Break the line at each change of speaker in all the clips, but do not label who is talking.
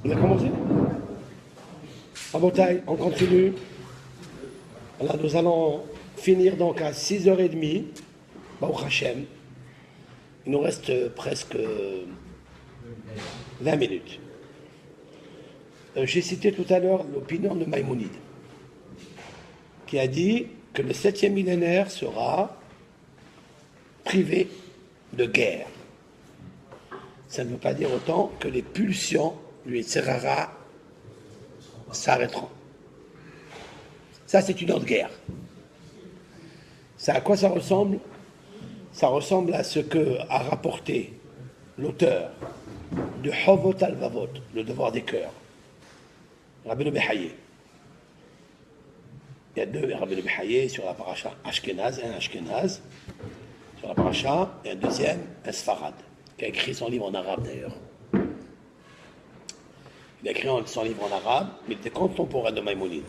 On a commencé? En bataille, on continue. Alors nous allons finir donc à 6h30. Baruch Hashem. Il nous reste presque 20 minutes. J'ai cité tout à l'heure l'opinion de Maïmonide, qui a dit que le 7e millénaire sera privé de guerre. Ça ne veut pas dire autant que les pulsions du Yetzirara s'arrêteront. Ça, c'est une autre guerre. Ça, à quoi ça ressemble? Ça ressemble à ce que a rapporté l'auteur de Hovot al-Vavot, le devoir des cœurs, Rabbeinu Behaye. Il y a deux Rabbeinu Behaye sur la paracha Ashkenaz, un Ashkenaz sur la paracha, et un deuxième, un Sfarad, qui a écrit son livre en arabe d'ailleurs. Il a écrit son livre en arabe, mais il était contemporain de Maïmonide.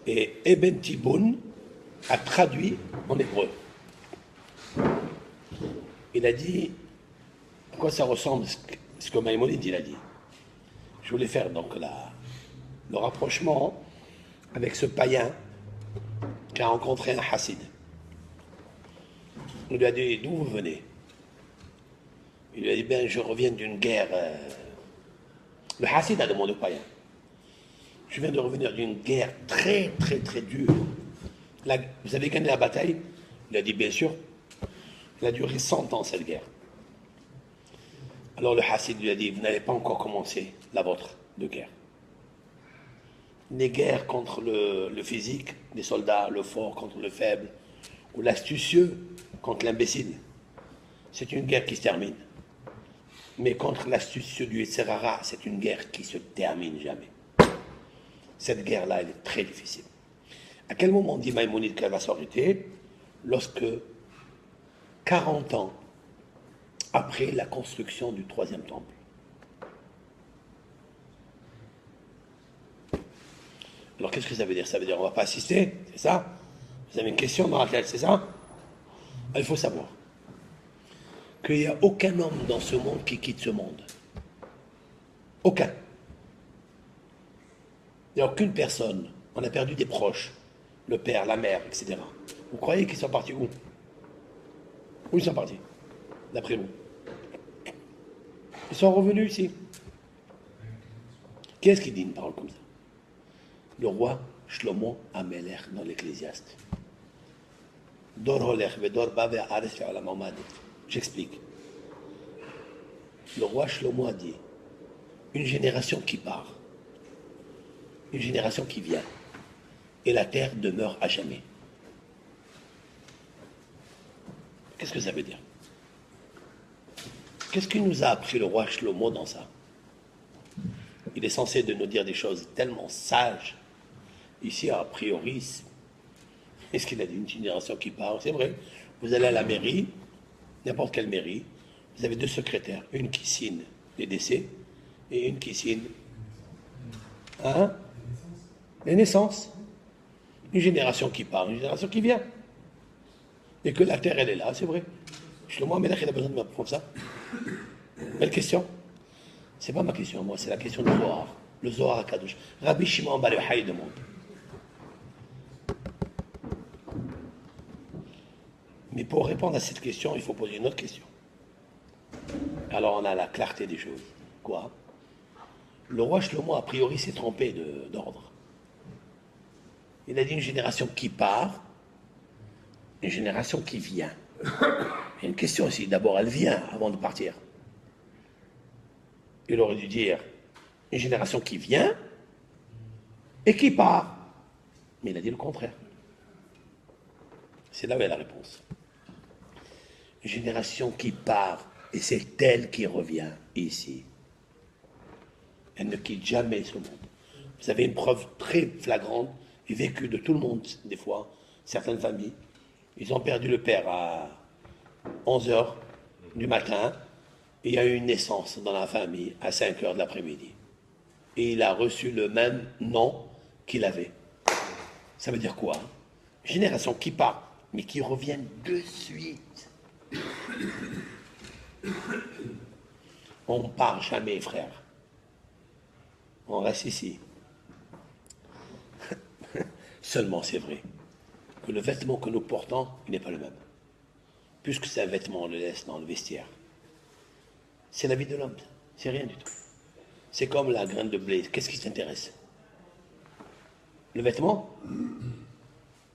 Et Eben Tiboun a traduit en hébreu. Il a dit à quoi ça ressemble ce que Maïmonide il a dit. Je voulais faire donc le rapprochement avec ce païen qui a rencontré un hassid. Il lui a dit d'où vous venez? Il lui a dit ben je reviens d'une guerre. Le hassid a demandé au païen. Je viens de revenir d'une guerre très très très dure. Vous avez gagné la bataille? Il a dit bien sûr. Elle a duré 100 ans cette guerre. Alors le hassid lui a dit vous n'avez pas encore commencé la vôtre de guerre. Les guerres contre le physique, les soldats, le fort contre le faible, ou l'astucieux contre l'imbécile, c'est une guerre qui se termine. Mais contre l'astucieux du Yetzirara, c'est une guerre qui se termine jamais. Cette guerre-là, elle est très difficile. À quel moment dit Maïmonide qu'elle va s'arrêter? Lorsque 40 ans après la construction du 3e temple. Alors qu'est-ce que ça veut dire? Ça veut dire on ne va pas assister, c'est ça? Vous avez une question dans la tête, c'est ça? Il faut savoir qu'il n'y a aucun homme dans ce monde qui quitte ce monde. Aucun. Il n'y a aucune personne. On a perdu des proches, le père, la mère, etc. Vous croyez qu'ils sont partis où? Où ils sont partis, d'après vous? Ils sont revenus ici. Qu'est-ce qui dit une parole comme ça? Le roi Shlomo Amelech dans l'Ecclésiaste. J'explique. Le roi Shlomo a dit une génération qui part, une génération qui vient, et la terre demeure à jamais. Qu'est-ce que ça veut dire? Qu'est-ce qu'il nous a appris le roi Shlomo dans ça? Il est censé de nous dire des choses tellement sages. Ici, a priori, est-ce qu'il a dit une génération qui part? C'est vrai. Vous allez à la mairie, n'importe quelle mairie, vous avez 2 secrétaires, une qui signe les décès et une qui signe les naissances. Une génération qui part, une génération qui vient. Et que la terre, elle est là, c'est vrai. Shlomo Amelech, il a besoin de m'apprendre ça. Belle question. C'est pas ma question, moi, c'est la question du Zohar. Le Zohar à Kadosh. Rabbi Shimon Bar Yochai demande. Mais pour répondre à cette question, il faut poser une autre question. Alors on a la clarté des choses. Quoi? Le roi Shlomo, a priori, s'est trompé d'ordre. Il a dit une génération qui part, une génération qui vient. Il y a une question aussi. D'abord, elle vient avant de partir. Il aurait dû dire une génération qui vient et qui part. Mais il a dit le contraire. C'est là où il y a la réponse. Une génération qui part et c'est elle qui revient ici. Elle ne quitte jamais ce monde. Vous avez une preuve très flagrante et vécue de tout le monde, des fois, certaines familles. Ils ont perdu le père à 11h du matin il y a eu une naissance dans la famille à 5 heures de l'après-midi. Et il a reçu le même nom qu'il avait. Ça veut dire quoi? Génération qui part, mais qui reviennent de suite. On ne part jamais, frère. On reste ici. Seulement, c'est vrai que le vêtement que nous portons, il n'est pas le même. Puisque c'est un vêtement, on le laisse dans le vestiaire. C'est la vie de l'homme, c'est rien du tout. C'est comme la graine de blé. Qu'est-ce qui t'intéresse? Le vêtement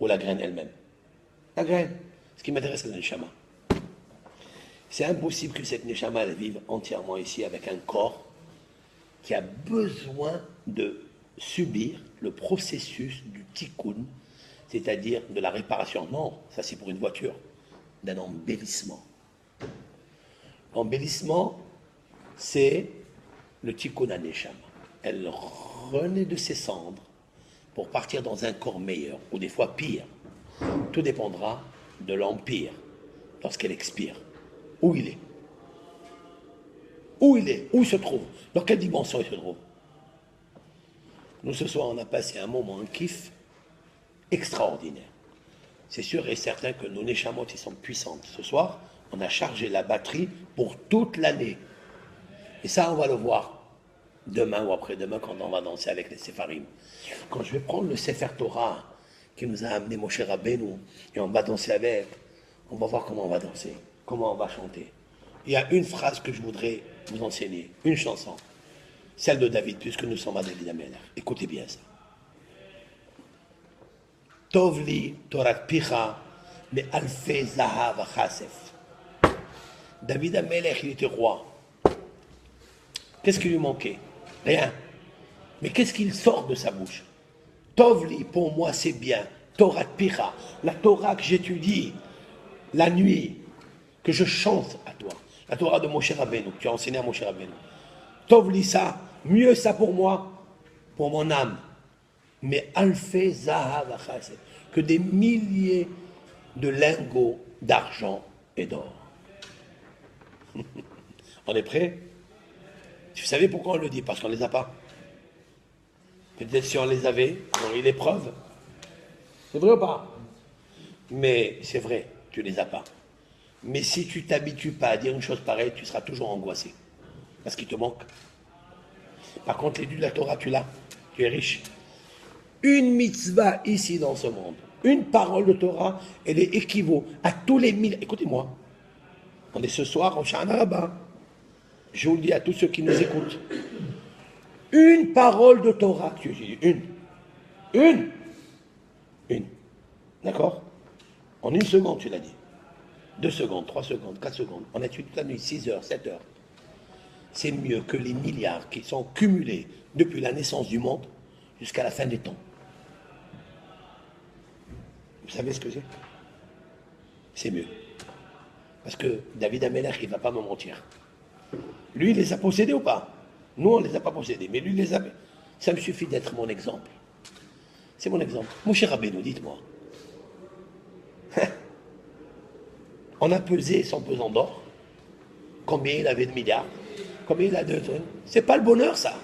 ou la graine elle-même? La graine. Ce qui m'intéresse, c'est le neshama. C'est impossible que cette neshama elle vive entièrement ici avec un corps qui a besoin de subir le processus du tikkun, c'est-à-dire de la réparation. Non, ça c'est pour une voiture, d'un embellissement. L'embellissement, c'est le tikkun neshama. Elle renaît de ses cendres pour partir dans un corps meilleur, ou des fois pire. Tout dépendra de l'empire lorsqu'elle expire. Où il est? Où il est? Où il se trouve? Dans quelle dimension il se trouve? Nous, ce soir, on a passé un moment, un kiff extraordinaire. C'est sûr et certain que nos neshamot, ils sont puissantes. Ce soir, on a chargé la batterie pour toute l'année. Et ça, on va le voir demain ou après-demain quand on va danser avec les Séfarim. Quand je vais prendre le Sefer Torah qui nous a amené Moshe Rabbeinu et on va danser avec, on va voir comment on va danser, comment on va chanter. Il y a une phrase que je voudrais vous enseigner, une chanson, celle de David, puisque nous sommes à David Amelech. Écoutez bien ça. Tovli Torat Picha me alfe zahav chasef. David Amelech, il était roi. Qu'est-ce qui lui manquait? Rien. Mais qu'est-ce qu'il sort de sa bouche? Tovli, pour moi, c'est bien. Torat Picha, la Torah que j'étudie la nuit, que je chante à toi. La Torah de Moshe Rabbeinu, que tu as enseigné à Moshe Rabbeinu. Tovli ça, mieux ça pour moi, pour mon âme. Mais alfe zahav chasef, que des milliers de lingots d'argent et d'or. On est prêt? Vous savez pourquoi on le dit? Parce qu'on ne les a pas. Peut-être si on les avait, on aurait l'épreuve. C'est vrai ou pas? Mais c'est vrai, tu ne les as pas. Mais si tu ne t'habitues pas à dire une chose pareille, tu seras toujours angoissé. Parce qu'il te manque. Par contre, l'étude de la Torah, tu l'as. Tu es riche. Une mitzvah ici dans ce monde, une parole de Torah, elle est équivaut à tous les mille. Écoutez-moi, on est ce soir en Shana Rabbah. Je vous le dis à tous ceux qui nous écoutent. Une parole de Torah, tu dis une. D'accord? En une seconde, tu l'as dit. 2 secondes, 3 secondes, 4 secondes. On a étudié toute la nuit, 6 heures, 7 heures. C'est mieux que les milliards qui sont cumulés depuis la naissance du monde jusqu'à la fin des temps. Vous savez ce que c'est? C'est mieux. Parce que David Amelech, il ne va pas me mentir. Lui, il les a possédés ou pas? Nous, on ne les a pas possédés, mais lui, il les a. Ça me suffit d'être mon exemple. C'est mon exemple. Moshe Rabbeinu, dites-moi. On a pesé son pesant d'or. Combien il avait de milliards? Combien il a de... C'est pas le bonheur, ça.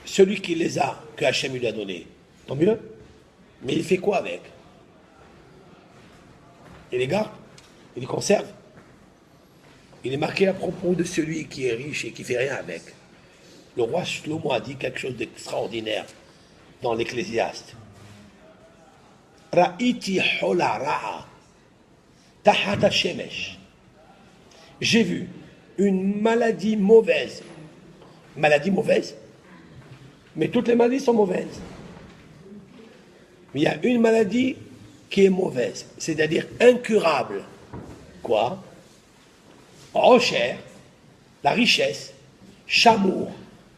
Celui qui les a, que Hachem lui a donné, tant mieux. Mais il fait quoi avec? Il les garde? Il les conserve? Il est marqué à propos de celui qui est riche et qui ne fait rien avec. Le roi Shlomo a dit quelque chose d'extraordinaire dans l'Ecclésiaste. Ra'iti hola ra'a tahat hashemesh. J'ai vu une maladie mauvaise. Maladie mauvaise? Mais toutes les maladies sont mauvaises. Mais il y a une maladie qui est mauvaise, c'est-à-dire incurable. Quoi? Rocher, la richesse, chamour,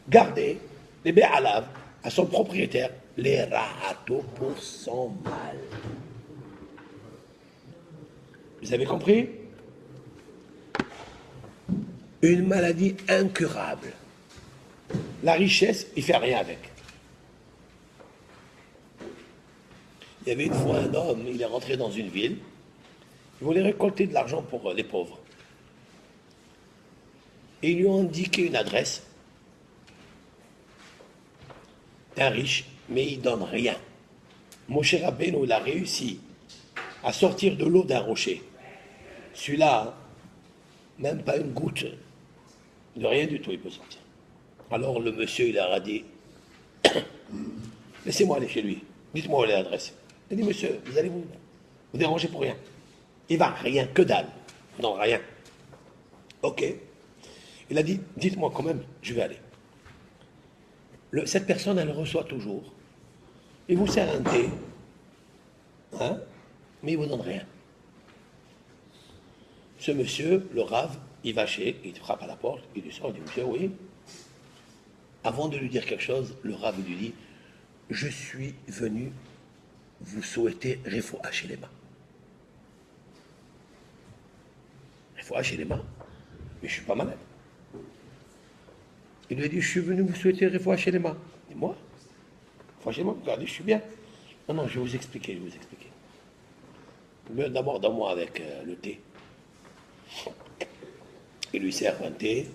garder les béalav à son propriétaire, les ra'ato pour son mal. Vous avez compris? Une maladie incurable. La richesse, il ne fait rien avec. Il y avait une fois un homme, il est rentré dans une ville, Ils voulaient récolter de l'argent pour les pauvres. Et ils lui ont indiqué une adresse d'un riche, mais il ne donne rien. Moshe Rabbeinu, il a réussi à sortir de l'eau d'un rocher. Celui-là, même pas une goutte de rien du tout, il peut sortir. Alors le monsieur, il a dit, laissez-moi aller chez lui, dites-moi où est l'adresse. Il a dit, monsieur, vous allez vous déranger pour rien. Il va rien, que dalle, non, rien. Ok. Il a dit, dites-moi quand même, je vais aller. Cette personne, elle reçoit toujours. Il vous sert un thé, hein, mais il ne vous donne rien. Ce monsieur, le rave, il va chez, il frappe à la porte, il lui sort, il dit, monsieur, oui. Avant de lui dire quelque chose, le rave lui dit, je suis venu vous souhaiter Refoua Shelema. Refoua Shelema, mais je ne suis pas malade. Il lui a dit, je suis venu vous souhaiter Refoua Shelema. Et moi, franchement, regardez, je suis bien. Non, non, je vais vous expliquer, D'abord, donne-moi avec le thé. Il lui sert un thé,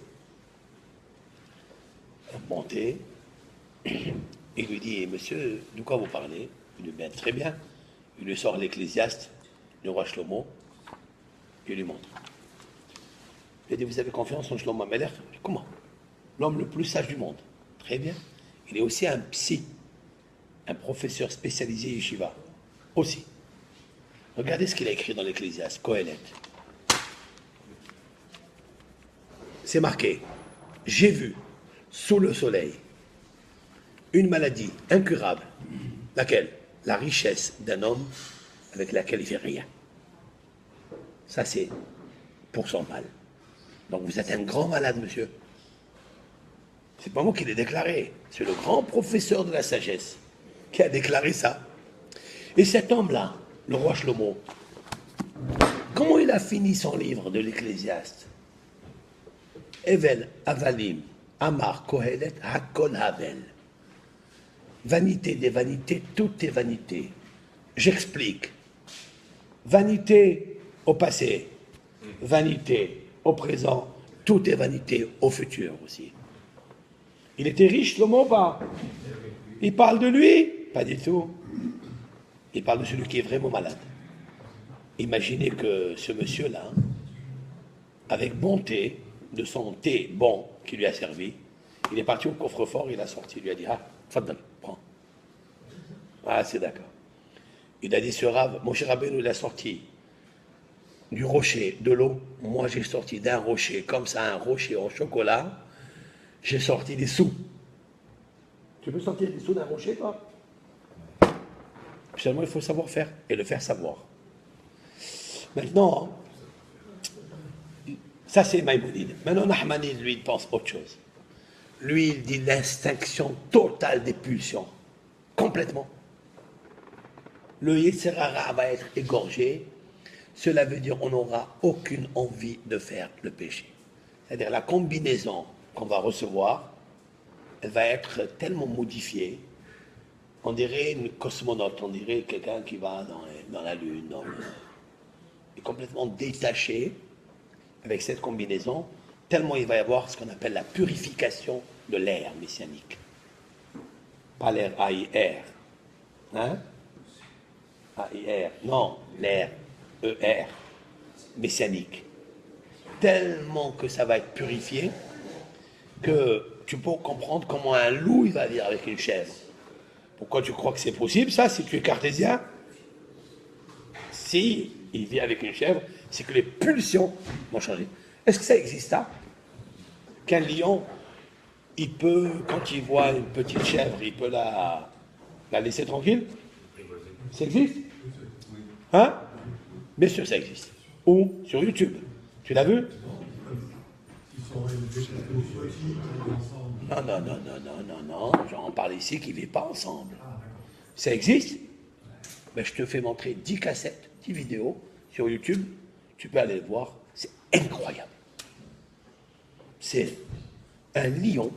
un bon thé. Il lui dit, monsieur, de quoi vous parlez? Il lui dit, très bien. Il lui sort l'Ecclésiaste, le roi Shlomo, il lui montre. Il dit, vous avez confiance en Shlomo Amelech? Comment? L'homme le plus sage du monde. Très bien. Il est aussi un psy, un professeur spécialisé yeshiva. Aussi. Regardez ce qu'il a écrit dans l'Ecclésiaste, Kohelet. C'est marqué, j'ai vu sous le soleil une maladie incurable. Laquelle? La richesse d'un homme avec laquelle il ne fait rien. Ça, c'est pour son mal. Donc vous êtes un grand malade, monsieur. C'est pas moi qui l'ai déclaré. C'est le grand professeur de la sagesse qui a déclaré ça. Et cet homme-là, le roi Shlomo, comment il a fini son livre de l'Ecclésiaste? Evel, Avalim, Amar, Kohelet, Hakol, Havel. Vanité des vanités, tout est vanité. J'explique. Vanité au passé, vanité au présent, tout est vanité au futur aussi. Il était riche, Shlomo, pas? Il parle de lui? Pas du tout. Il parle de celui qui est vraiment malade. Imaginez que ce monsieur-là, avec bonté, de son thé bon qui lui a servi, il est parti au coffre-fort, il a sorti, il lui a dit, ah, Fadal, prends. Ah, c'est d'accord. Il a dit, ce rave, Moshe Rabbeinu, il a sorti du rocher, de l'eau. Moi, j'ai sorti d'un rocher, comme ça, un rocher en chocolat, j'ai sorti des sous. Tu peux sortir des sous d'un rocher, toi? Seulement, il faut savoir faire et le faire savoir. Maintenant, ça c'est Maïmonide. Maintenant, Nahmanide, lui, il pense autre chose. Lui, il dit l'extinction totale des pulsions. Complètement. Le Yetzer Hara va être égorgé. Cela veut dire qu'on n'aura aucune envie de faire le péché. C'est-à-dire la combinaison qu'on va recevoir, elle va être tellement modifiée. On dirait une cosmonaute, on dirait quelqu'un qui va dans la Lune, est complètement détaché avec cette combinaison, tellement il va y avoir ce qu'on appelle la purification de l'air messianique. Pas l'air AIR. Hein? AIR. Non, l'air ER. Messianique. Tellement que ça va être purifié que tu peux comprendre comment un loup il va vivre avec une chèvre. Pourquoi tu crois que c'est possible ça si tu es cartésien? Si il vit avec une chèvre, c'est que les pulsions vont changer. Est-ce que ça existe ça? Qu'un lion, il peut, quand il voit une petite chèvre, il peut la laisser tranquille? Ça existe? Hein? Bien sûr, ça existe. Où? Sur YouTube. Tu l'as vu? Non, non, non, non, non, non, non. J'en parle ici qui ne vivent pas ensemble. Ça existe? Ben, je te fais montrer 10 cassettes, 10 vidéos sur YouTube. Tu peux aller le voir. C'est incroyable. C'est un lion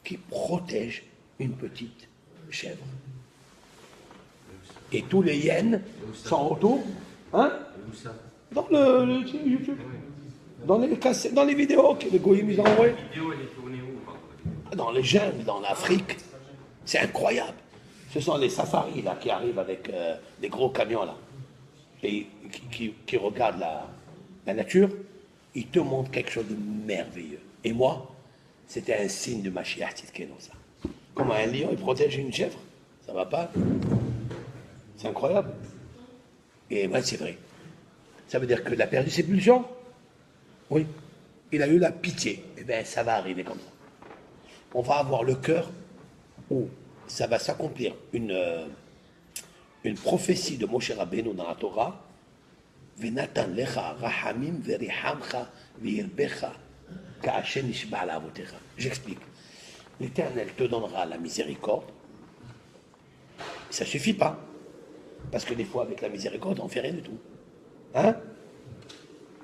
qui protège une petite chèvre. Et tous les hyènes sont autour. Hein? Dans le YouTube. Dans les vidéos que les goyim ils ont envoyées.
La vidéo, elle est tournée où?
Dans les jungles, dans l'Afrique. C'est incroyable. Ce sont les safaris là qui arrivent avec des gros camions là. Et qui regardent la nature. Ils te montrent quelque chose de merveilleux. Et moi, c'était un signe de Mashiach Tzidkenu, ça. Comment un lion, il protège une chèvre? Ça va pas? C'est incroyable. Et ouais, c'est vrai. Ça veut dire qu'il a perdu ses pulsions? Oui. Il a eu la pitié. Eh bien, ça va arriver comme ça. On va avoir le cœur où ça va s'accomplir une prophétie de Moshe Rabbeinu dans la Torah. Venatan lecha rahamim verihamcha virbecha ka'ashen nishba la'avotecha. J'explique. L'Éternel te donnera la miséricorde. Ça ne suffit pas. Parce que des fois, avec la miséricorde, on ne fait rien du tout. Hein?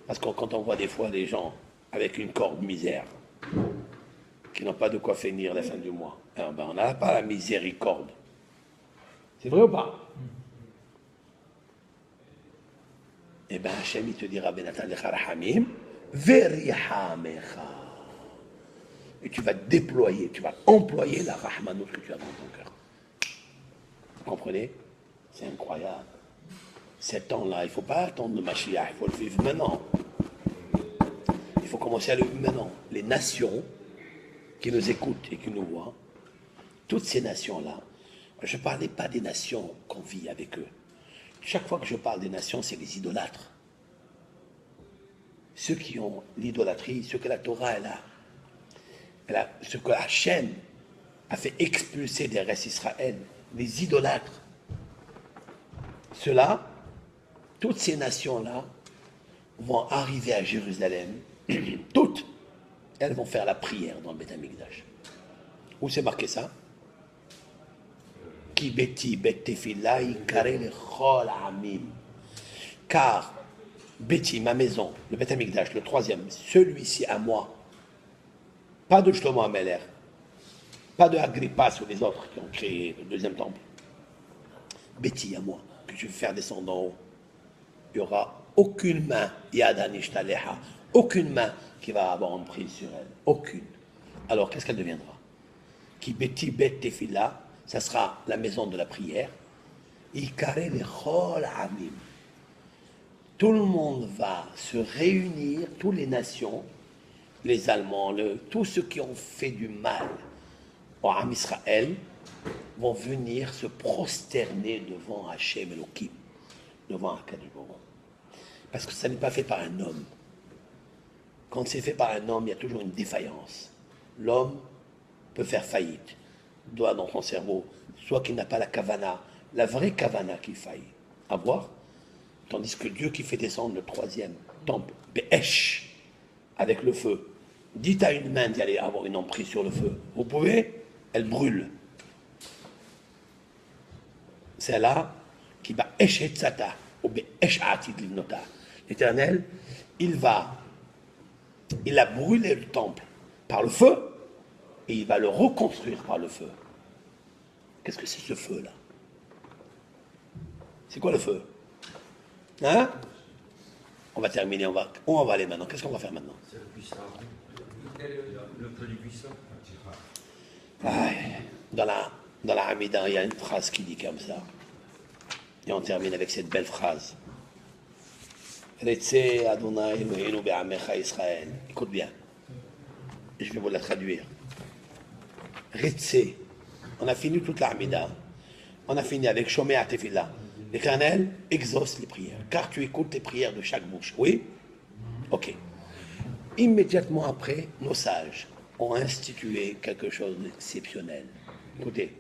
Parce que quand on voit des fois des gens avec une corde misère, qui n'ont pas de quoi finir la fin du mois, alors ben, on n'a pas la miséricorde. C'est vrai ou pas? Eh bien, Hachem, il te dira, Benatan lecha rahamim, verihamecha. Et tu vas déployer, tu vas employer la rahmanout que tu as dans ton cœur. Vous comprenez? C'est incroyable. 7 ans-là, il ne faut pas attendre le Mashiach, il faut le vivre maintenant. Il faut commencer à le vivre maintenant. Les nations qui nous écoutent et qui nous voient, toutes ces nations-là, je ne parlais pas des nations qu'on vit avec eux. Chaque fois que je parle des nations, c'est les idolâtres. Ceux qui ont l'idolâtrie, ceux que la Torah, ce que Hachem a fait expulser des restes d'Israël, les idolâtres. Ceux-là, toutes ces nations-là vont arriver à Jérusalem, toutes, elles vont faire la prière dans le Beth Amikdash. Où c'est marqué ça? Ki beti bet tefila ikare lechol ha'amim. Car Beti, ma maison, le Beth Amikdash, le troisième, celui-ci à moi, pas de Shlomo Ameler, pas de Agrippa ou les autres qui ont créé le deuxième temple. Beti à moi, que je vais faire descendre en haut. Il n'y aura aucune main, Yadanish'taleha, aucune main qui va avoir emprise sur elle. Aucune. Alors, qu'est-ce qu'elle deviendra? Ki beti bet tefila, ça sera la maison de la prière. Ikare lechol ha'amim. Tout le monde va se réunir, toutes les nations, les Allemands, tous ceux qui ont fait du mal au Ham Israël, vont venir se prosterner devant Hachem Elohim, devant Akadosh Baruch Hu. Parce que ça n'est pas fait par un homme. Quand c'est fait par un homme, il y a toujours une défaillance. L'homme peut faire faillite, doit dans son cerveau, soit qu'il n'a pas la kavana, la vraie kavana qui faille. À voir. Tandis que Dieu qui fait descendre le troisième temple, Be'esh, avec le feu, dites à une main d'y aller avoir une emprise sur le feu. Vous pouvez? Elle brûle. C'est là qui va Eshetzata, ou Be'esh Atid Livnota. L'Éternel, il a brûlé le temple par le feu, et il va le reconstruire par le feu. Qu'est-ce que c'est ce feu-là? C'est quoi le feu? Hein? On va terminer, où on va aller maintenant? Qu'est-ce qu'on va faire maintenant?
C'est le puissant. Le feu du puissant.
Dans la Hamida, il y a une phrase qui dit comme ça. Et on termine avec cette belle phrase. Retse Adonai Eloheinu be'amecha Israël. Écoute bien. Je vais vous la traduire. Retse. On a fini toute la Hamida. On a fini avec Shomea Tefillah. L'Éternel exauce les prières, car tu écoutes les prières de chaque bouche. Oui? Ok. Immédiatement après, nos sages ont institué quelque chose d'exceptionnel. Écoutez,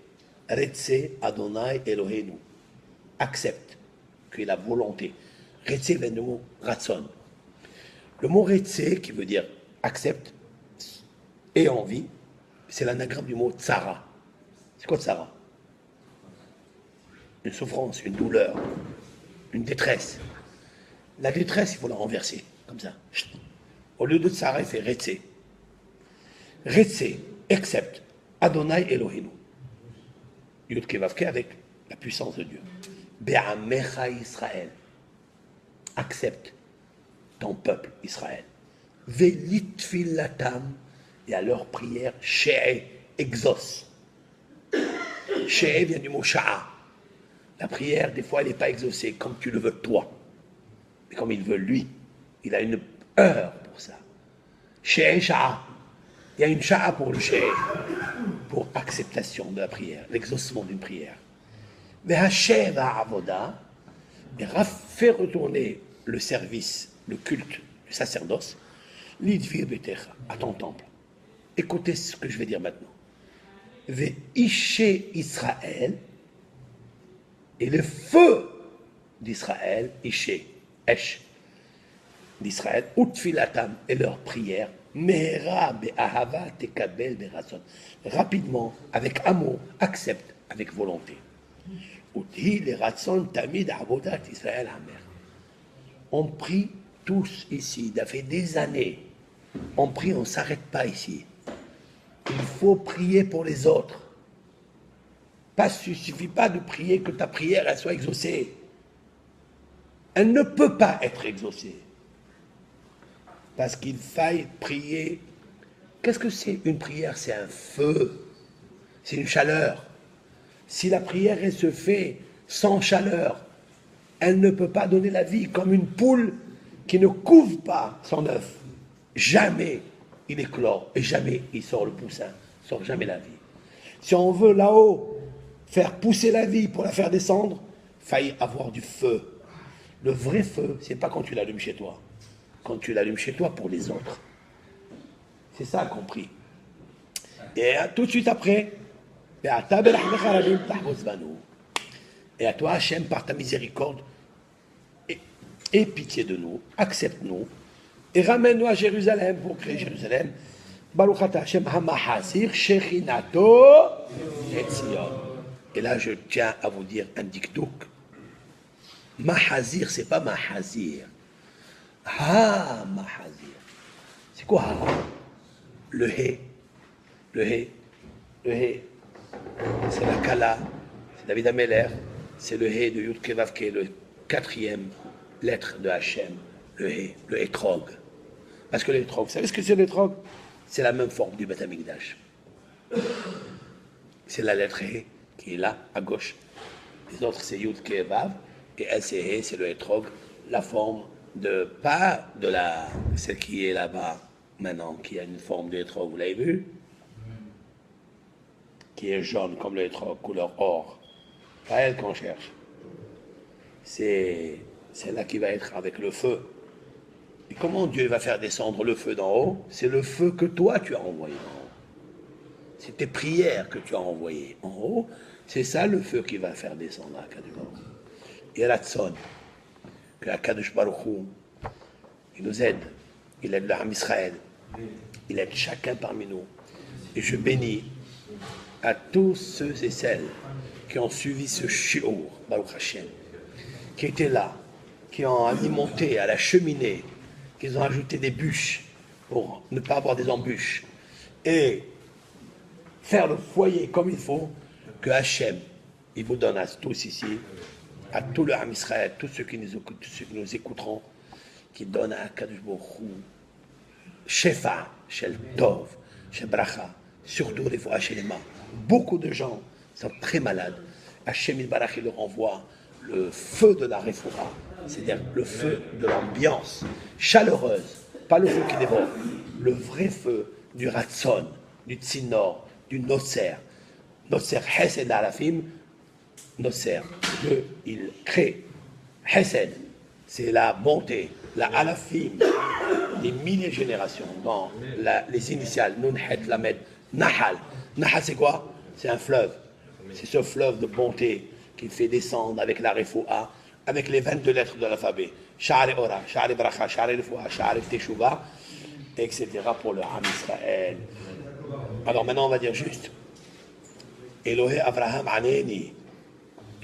Retse Adonai Eloheinu. Accepte que la volonté. Retse vient du mot ratson. Le mot Retse, qui veut dire accepte et envie, c'est l'anagramme du mot tsara. C'est quoi tsara? Une souffrance, une douleur, une détresse. La détresse, il faut la renverser, comme ça. Au lieu de tsara, il fait Retse. Retse, accepte Adonai Eloheinu. Yud Kevavke avec la puissance de Dieu. Be'amecha Israël. Accepte ton peuple Israël. Velitfilatam, et à leur prière, She'e, exauce. She'e vient du mot Sha'a. La prière, des fois, elle n'est pas exaucée comme tu le veux toi, mais comme il veut lui. Il a une heure pour ça. She'e Sha'a. Il y a une Sha'a pour le She'e, pour acceptation de la prière, l'exaucement d'une prière. Mais Hashem Avoda, fait retourner le service, le culte, le sacerdoce, l'idvir betecha, à ton temple. Écoutez ce que je vais dire maintenant. Ve'ishe Israël, et le feu d'Israël, Ishe, Esh, d'Israël, Utfilatam, et leur prière, Mehera be'ahava tekabel be'ratzon, rapidement, avec amour, accepte avec volonté. Uti les ratzon tamid avodat Israël hamer. On prie tous ici, ça fait des années. On prie, on ne s'arrête pas ici. Il faut prier pour les autres. Il ne suffit pas de prier que ta prière elle soit exaucée. Elle ne peut pas être exaucée. Parce qu'il faille prier. Qu'est-ce que c'est une prière? C'est un feu. C'est une chaleur. Si la prière elle se fait sans chaleur, elle ne peut pas donner la vie, comme une poule qui ne couve pas son œuf. Jamais il éclore et jamais il sort le poussin, il sort jamais la vie. Si on veut là-haut faire pousser la vie pour la faire descendre, faille avoir du feu. Le vrai feu, c'est pas quand tu l'allumes chez toi, quand tu l'allumes chez toi pour les autres. C'est ça compris. Et tout de suite après, et à toi, Hachem, par ta miséricorde, aie pitié de nous, accepte-nous, et ramène-nous à Jérusalem pour créer Jérusalem. Baruch ata Hachem hamahazir shechinato et Tzion. Et là, je tiens à vous dire un dikdouk. Mahazir, c'est pas mahazir. Mahazir. C'est quoi ha? Le hé. Le hé. Le hé. C'est la Kala, c'est David Ameller, c'est le Hé de Yud Kevavke, le 4e lettre de Hachem, le Hé, le Hétrog. Parce que le Hétrog, vous savez ce que c'est le Hétrog? C'est la même forme du Beth Amikdash. C'est la lettre Hé qui est là, à gauche. Les autres, c'est Yud Kevav, et elle, c'est Hé, c'est le Hétrog, la forme de, pas de la, celle qui est là-bas, maintenant, qui a une forme de Hétrog, vous l'avez vu? Qui est jaune comme le hétrog, couleur or. Pas elle qu'on cherche. C'est celle-là qui va être avec le feu. Et comment Dieu va faire descendre le feu d'en haut? C'est le feu que toi tu as envoyé en haut. C'est tes prières que tu as envoyées en haut. C'est ça le feu qui va faire descendre à Kadosh Baruch Hu. Et Ratson, que Kadosh Baruch Hu, il nous aide. Il aide l'Am Israël. Il aide chacun parmi nous. Et je bénis à tous ceux et celles qui ont suivi ce shiur, Baruch Hashem, qui étaient là, qui ont alimenté à la cheminée, qui ont ajouté des bûches pour ne pas avoir des embûches, et faire le foyer comme il faut, que Hashem, il vous donne à tous ici, à tout le Ham Israël, tous ceux qui nous écoutent, tous ceux qui nous écouteront, qui donne à Kadosh Baruch Hu, Shefa, Shel Tov, Shel Bracha, surtout les fois Shelema. Beaucoup de gens sont très malades. Hachem Yitbarach, il leur envoie le feu de la Refoura, c'est-à-dire le feu de l'ambiance chaleureuse, pas le feu qui dévore, le vrai feu du Ratzon, du Tzinor, du Nosser. Nosser Hesed Alafim, Nosser, Dieu, il crée. Hesed, c'est la bonté, la Alafim, des milliers de générations, dans les initiales, Nun, Het, Lamed, Nahal. Nahal, c'est quoi? C'est un fleuve. C'est ce fleuve de bonté qui fait descendre avec la Refoua, avec les 22 lettres de l'alphabet. Sha'ar Ora, Sha'ar Bracha, Sha'ar Refoua, Sha'ar Teshuva, etc. pour le Ham Israël. Alors maintenant, on va dire juste Elohé Abraham Aneni,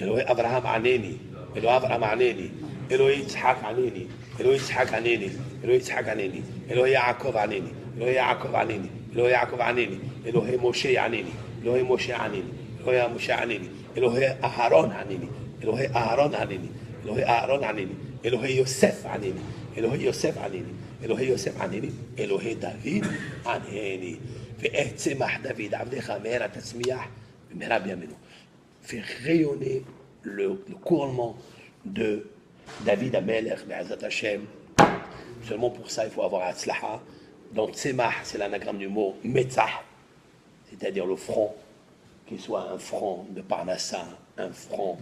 Elohé Abraham Aneni, Elohé Abraham Aneni, Elohé Yitzhak Aneni, Elohé Yitzhak Aneni, Elohé Yitzhak Aneni, Elohé Yaakov Aneni, Elohé Yaakov Aneni, Elohé Yaakov Aneni, Elohé Moshe Aneni, Elohé Moshe Aneni, Elohé Moshe Aneni, Elohé Aharon Aneni, Elohé Aharon Aneni, Elohé Aharon Aneni, Elohé Yosef Aneni, אלוהי יוסף ענני, אלוהי יוסף ענני, אלוהי דוד ענני. ואת צמח דוד עבדך מהרה תצמיח ומהרה בימינו. Fait rayonner le couronnement de David Amelech, Be'ezrat Hashem. Seulement pour ça, il faut avoir Hatzlaha. Donc Tzemach, c'est l'anagramme du mot Metzah, c'est-à-dire le front, qu'il soit un front de Parnassa, un front,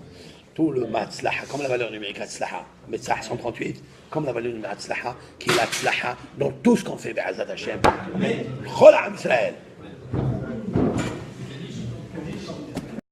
tout le Matzlaha, comme la valeur numérique Hatzlaha, Metzah 138, comme la valeur numérique Hatzlaha, qui est l'Hatzlaha dans tout ce qu'on fait Be'ezrat Hashem. Chol Am Israël.